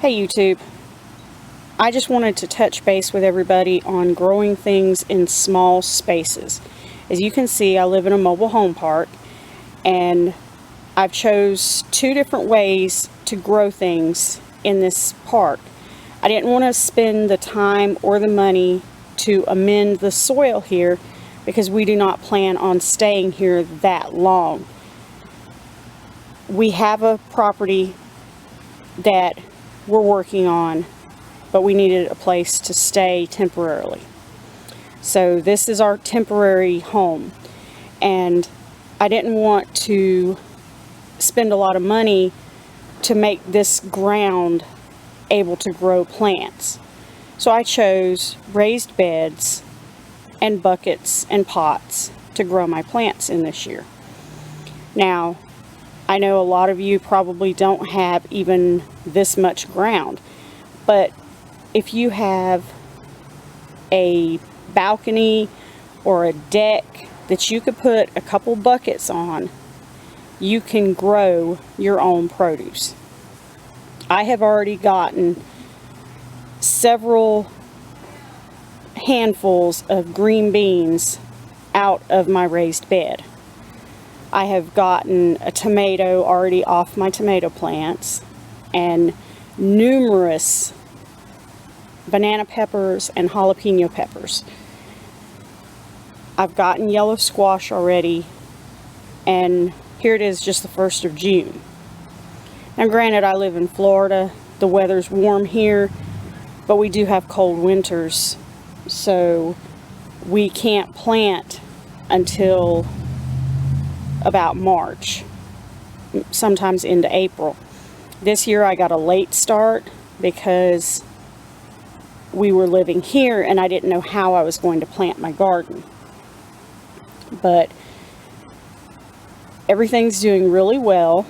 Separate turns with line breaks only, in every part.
Hey YouTube, I just wanted to touch base with everybody on growing things in small spaces. As you can see, I live in a mobile home park and I've chose two different ways to grow things in this park. I didn't want to spend the time or the money to amend the soil here because we do not plan on staying here that long. We have a property that we're working on, but we needed a place to stay temporarily. So this is our temporary home, and I didn't want to spend a lot of money to make this ground able to grow plants. So I chose raised beds and buckets and pots to grow my plants in this year. Now, I know a lot of you probably don't have even this much ground, but if you have a balcony or a deck that you could put a couple buckets on, you can grow your own produce. I have already gotten several handfuls of green beans out of my raised bed. I have gotten a tomato already off my tomato plants and numerous banana peppers and jalapeno peppers. I've gotten yellow squash already, and here it is, just the 1st of June. Now granted, I live in Florida, the weather's warm here, but we do have cold winters, so we can't plant until about March, sometimes into April. This year I got a late start because we were living here and I didn't know how I was going to plant my garden. But everything's doing really well.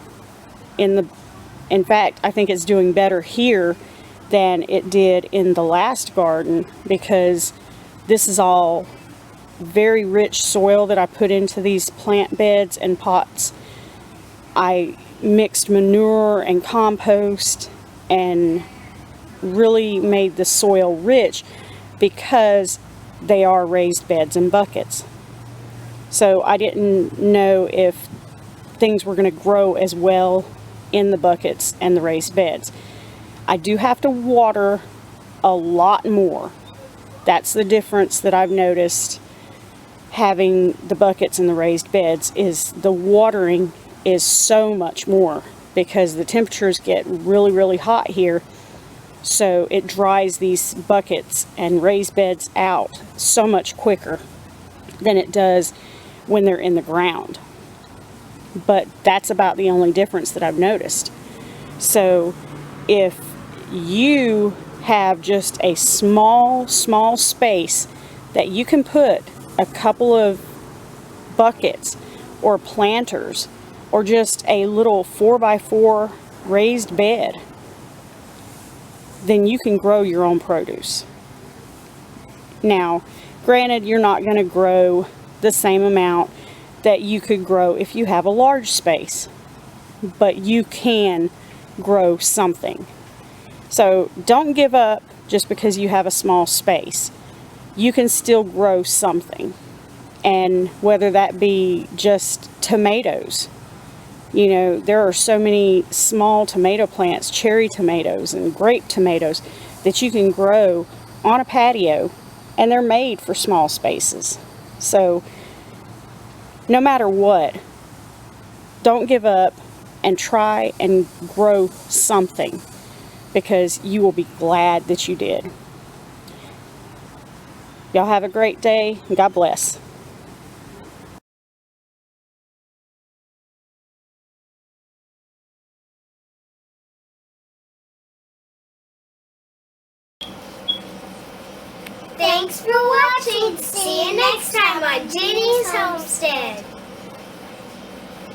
In fact, I think it's doing better here than it did in the last garden, because this is all very rich soil that I put into these plant beds and pots. I mixed manure and compost and really made the soil rich because they are raised beds and buckets. So I didn't know if things were going to grow as well in the buckets and the raised beds. I do have to water a lot more. That's the difference that I've noticed having the buckets and the raised beds, is the watering is so much more because the temperatures get really hot here, so it dries these buckets and raised beds out so much quicker than it does when they're in the ground. But that's about the only difference that I've noticed. So if you have just a small space that you can put a couple of buckets or planters or just a little 4x4 raised bed, then you can grow your own produce. Now, granted, you're not going to grow the same amount that you could grow if you have a large space, but you can grow something. So don't give up just because you have a small space. You can still grow something, and whether that be just tomatoes. You know, there are so many small tomato plants, cherry tomatoes and grape tomatoes, that you can grow on a patio, and they're made for small spaces. So no matter what, don't give up and try and grow something, because you will be glad that you did. Y'all have a great day, and God bless.
Thanks for watching. See you next time on Jenny's Homestead.